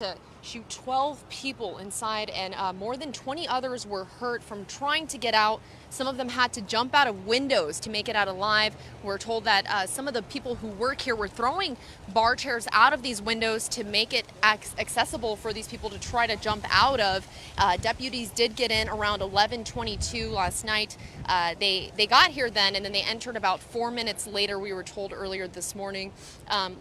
to shoot 12 people inside, and more than 20 others were hurt from trying to get out. Some of them had to jump out of windows to make it out alive. We're told that some of the people who work here were throwing bar chairs out of these windows to make it accessible for these people to try to jump out of. Deputies did get in around 11:22 last night. They got here then, and then they entered about 4 minutes later, we were told earlier this morning.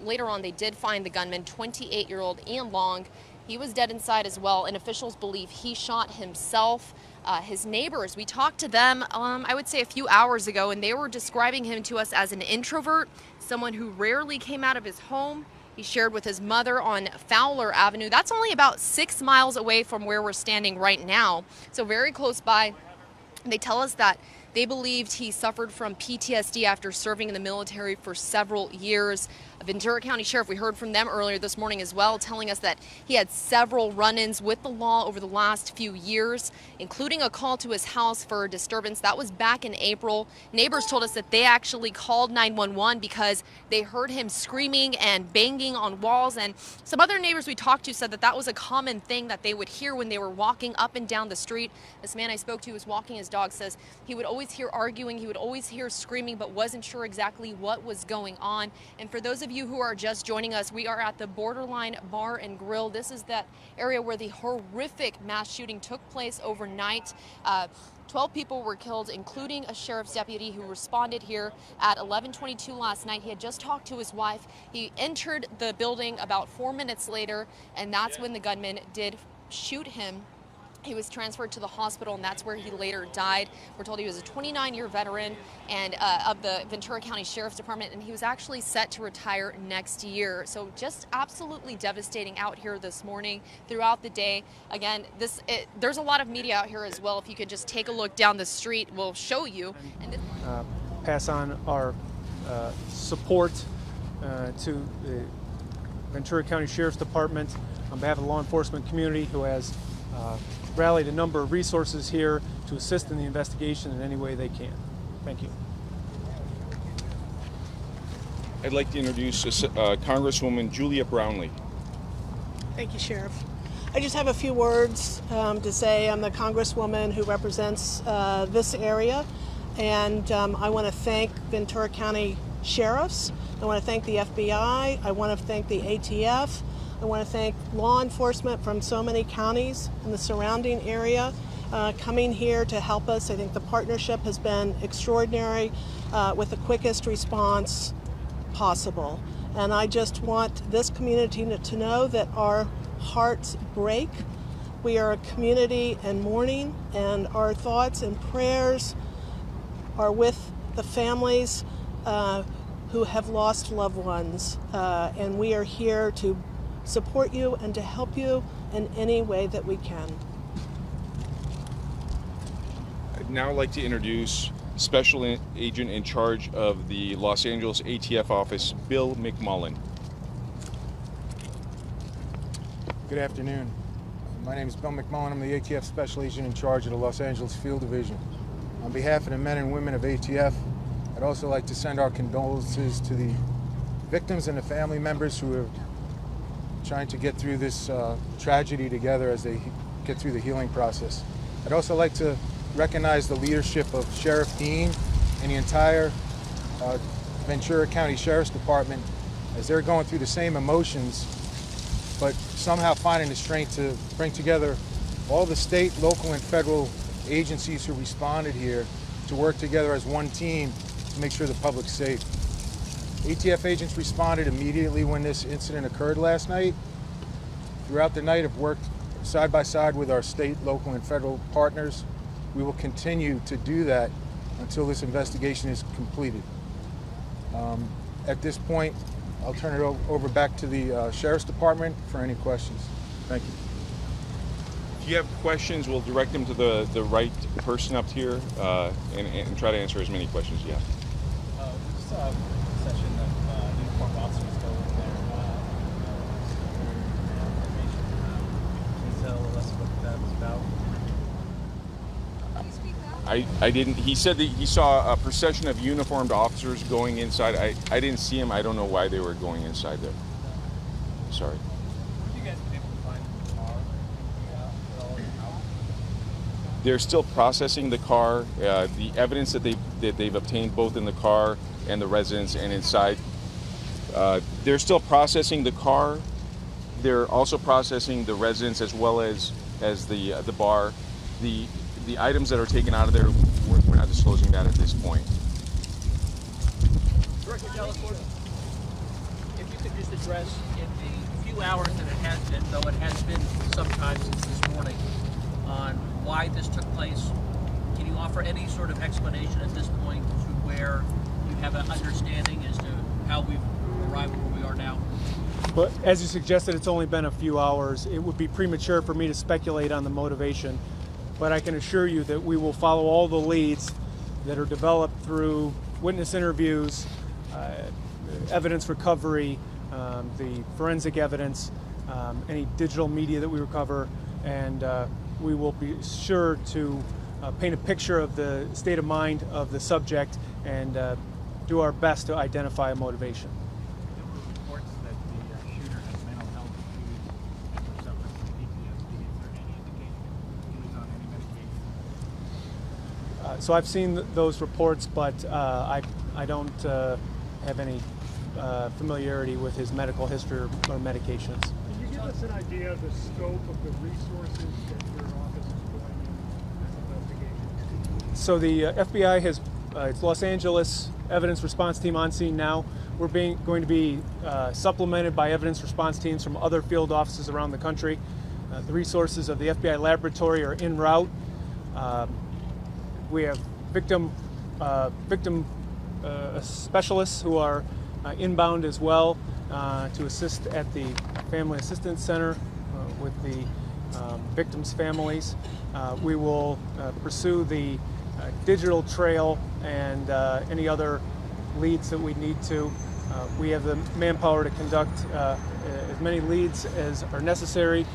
Later on, they did find the gunman, 28-year-old Ian Long. He was dead inside as well, and officials believe he shot himself. His neighbors, we talked to them, I would say a few hours ago, and they were describing him to us as an introvert, someone who rarely came out of his home. He shared with his mother on Fowler Avenue. That's only about 6 miles away from where we're standing right now, so very close by. They tell us that they believed he suffered from PTSD after serving in the military for several years. Ventura County Sheriff, we heard from them earlier this morning as well, telling us that he had several run-ins with the law over the last few years, including a call to his house for a disturbance. That was back in April. Neighbors told us that they actually called 911 because they heard him screaming and banging on walls. And some other neighbors we talked to said that that was a common thing that they would hear when they were walking up and down the street. This man I spoke to who was walking his dog says he would always hear arguing, he would always hear screaming, but wasn't sure exactly what was going on. And for those of you who are just joining us, we are at the Borderline Bar and Grill. This is that area where the horrific mass shooting took place overnight. 12 people were killed, including a sheriff's deputy who responded here at 11:22 last night. He had just talked to his wife. He entered the building about 4 minutes later, and that's when the gunman did shoot him. He was transferred to the hospital, and that's where he later died. We're told he was a 29-year veteran and of the Ventura County Sheriff's Department, and he was actually set to retire next year. So just absolutely devastating out here this morning, throughout the day. Again, there's a lot of media out here as well. If you could just take a look down the street, we'll show you. And pass on our support to the Ventura County Sheriff's Department on behalf of the law enforcement community, who has rallied a number of resources here to assist in the investigation in any way they can. Thank you. I'd like to introduce Congresswoman Julia Brownlee. Thank you, Sheriff. I just have a few words to say. I'm the Congresswoman who represents this area, and I want to thank Ventura County Sheriffs. I want to thank the FBI. I want to thank the ATF. I want to thank law enforcement from so many counties in the surrounding area coming here to help us. I think the partnership has been extraordinary with the quickest response possible. And I just want this community to know that our hearts break. We are a community in mourning, and our thoughts and prayers are with the families who have lost loved ones. And we are here to support you and to help you in any way that we can. I'd now like to introduce Special Agent in charge of the Los Angeles ATF office, Bill McMullen. Good afternoon. My name is Bill McMullen. I'm the ATF Special Agent in charge of the Los Angeles Field Division. On behalf of the men and women of ATF, I'd also like to send our condolences to the victims and the family members who are trying to get through this tragedy together as they get through the healing process. I'd also like to recognize the leadership of Sheriff Dean and the entire Ventura County Sheriff's Department as they're going through the same emotions, but somehow finding the strength to bring together all the state, local, and federal agencies who responded here to work together as one team to make sure the public's safe. ATF agents responded immediately when this incident occurred last night. Throughout the night, have worked side by side with our state, local, and federal partners. We will continue to do that until this investigation is completed. At this point, I'll turn it over back to the Sheriff's Department for any questions. Thank you. If you have questions, we'll direct them to the right person up here and try to answer as many questions you have. We saw a session of uniformed officers go in there. Information. Can you tell us what that was about? I didn't. He said that he saw a procession of uniformed officers going inside. I didn't see him. I don't know why they were going inside there. Sorry. Would you guys be able to find They're still processing the car, the evidence that they've obtained both in the car and the residence and inside. They're still processing the car. They're also processing the residence as well as the bar. The items that are taken out of there, we're not disclosing that at this point. Director Delacorte, if you could just address in the few hours that it has been, though it has been sometime since this morning, on why this took place. Can you offer any sort of explanation at this point to where you have an understanding as to how we've arrived where we are now? But as you suggested, it's only been a few hours. It would be premature for me to speculate on the motivation, but I can assure you that we will follow all the leads that are developed through witness interviews, evidence recovery, the forensic evidence, any digital media that we recover, and we will be sure to paint a picture of the state of mind of the subject and do our best to identify a motivation. There were reports that the shooter has mental health issues and was suffering from PTSD. Is there any indication he was on any medication? So I've seen those reports, but I don't have any familiarity with his medical history or medications. Can you give us an idea of the scope of the resources that your office is putting in this investigation? So the FBI has its Los Angeles evidence response team on scene now. We're going to be supplemented by evidence response teams from other field offices around the country. The resources of the FBI laboratory are en route. We have victim specialists who are inbound as well to assist at the Family Assistance Center with the victims' families. We will pursue the digital trail and any other leads that we need to. We have the manpower to conduct as many leads as are necessary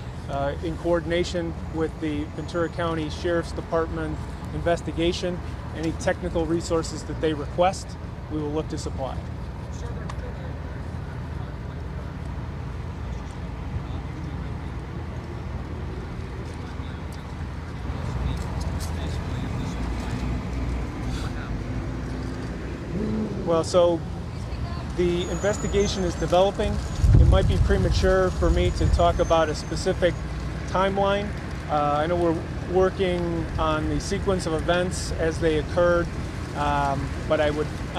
in coordination with the Ventura County Sheriff's Department investigation. Any technical resources that they request, we will look to supply. Well, so the investigation is developing. It might be premature for me to talk about a specific timeline. I know we're working on the sequence of events as they occurred, but I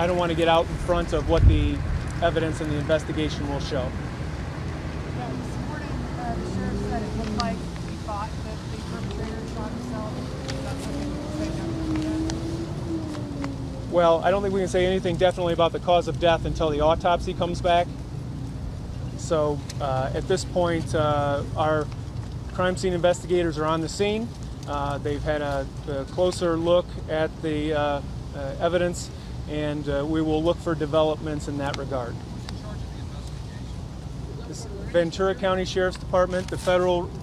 don't want to get out in front of what the evidence and the investigation will show. Yeah, this morning the sheriff said it looked like he thought that the perpetrator shot himself. That's something you can say now. Well, I don't think we can say anything definitely about the cause of death until the autopsy comes back. So at this point, our crime scene investigators are on the scene. They've had a closer look at the evidence, and we will look for developments in that regard. This Ventura County Sheriff's Department, the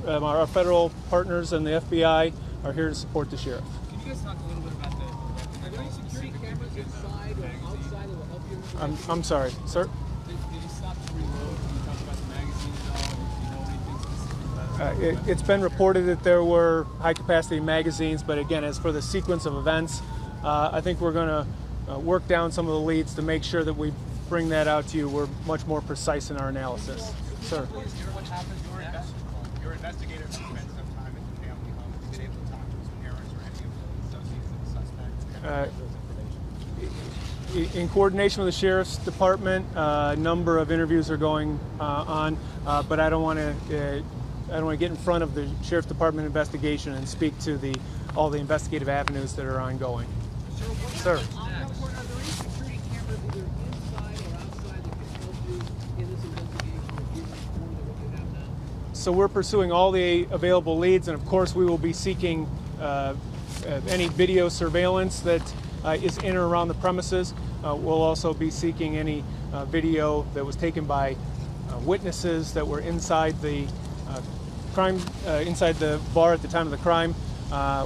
our federal partners and the FBI are here to support the sheriff. Can you guys talk a little bit about are there any security cameras inside or outside that will help you? I'm sorry, sir? Did you stop to reload? Can you talk about the magazine at all? Do you know anything specific about it? It's been reported that there were high-capacity magazines, but again, as for the sequence of events, I think we're going to work down some of the leads to make sure that we bring that out to you. We're much more precise in our analysis. Sir? What happened? Your investigators have spent some time at the family home. Have you been able to talk to his parents or any of the associates of the suspect? In coordination with the Sheriff's Department, a number of interviews are going on, but I don't want to get in front of the Sheriff's Department investigation and speak to all the investigative avenues that are ongoing. Sir? Are there any security cameras either inside or outside that can help you in this investigation or give you more than what you have now? So we're pursuing all the available leads, and of course we will be seeking any video surveillance that is in or around the premises. We'll also be seeking any video that was taken by witnesses that were inside the crime, inside the bar at the time of the crime.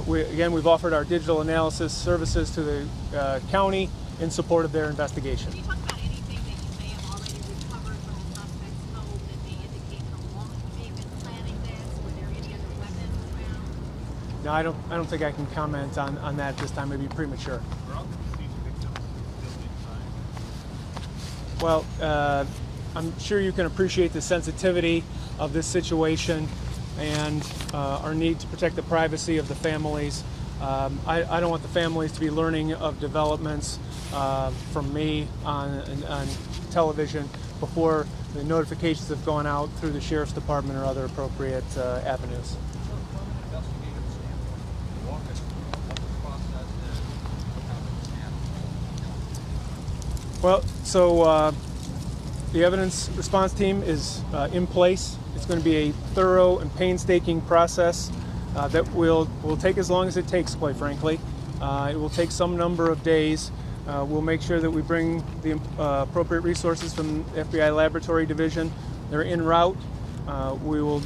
We've offered our digital analysis services to the county in support of their investigation. Can you talk about anything that you may have already recovered from the suspect's home that may indicate how long he may have been planning this? Were there any other weapons No, I don't think I can comment on that at this time. It'd be premature. Are all the deceased victims still inside? Well, I'm sure you can appreciate the sensitivity of this situation and our need to protect the privacy of the families. I don't want the families to be learning of developments from me on television before the notifications have gone out through the Sheriff's Department or other appropriate avenues. Well, so the evidence response team is in place. It's going to be a thorough and painstaking process that will take as long as it takes, quite frankly. It will take some number of days. We'll make sure that we bring the appropriate resources from the FBI Laboratory Division. They're en route. We will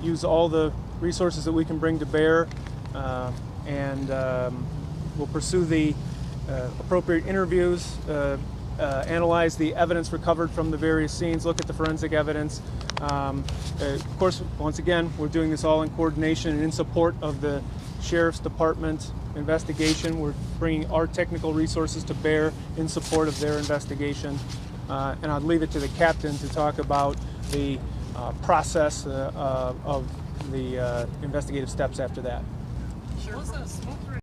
use all the resources that we can bring to bear, and we'll pursue the appropriate interviews, analyze the evidence recovered from the various scenes, look at the forensic evidence. Of course, once again, we're doing this all in coordination and in support of the Sheriff's Department investigation. We're bringing our technical resources to bear in support of their investigation. And I'll leave it to the captain to talk about the process of the investigative steps after that. Sure.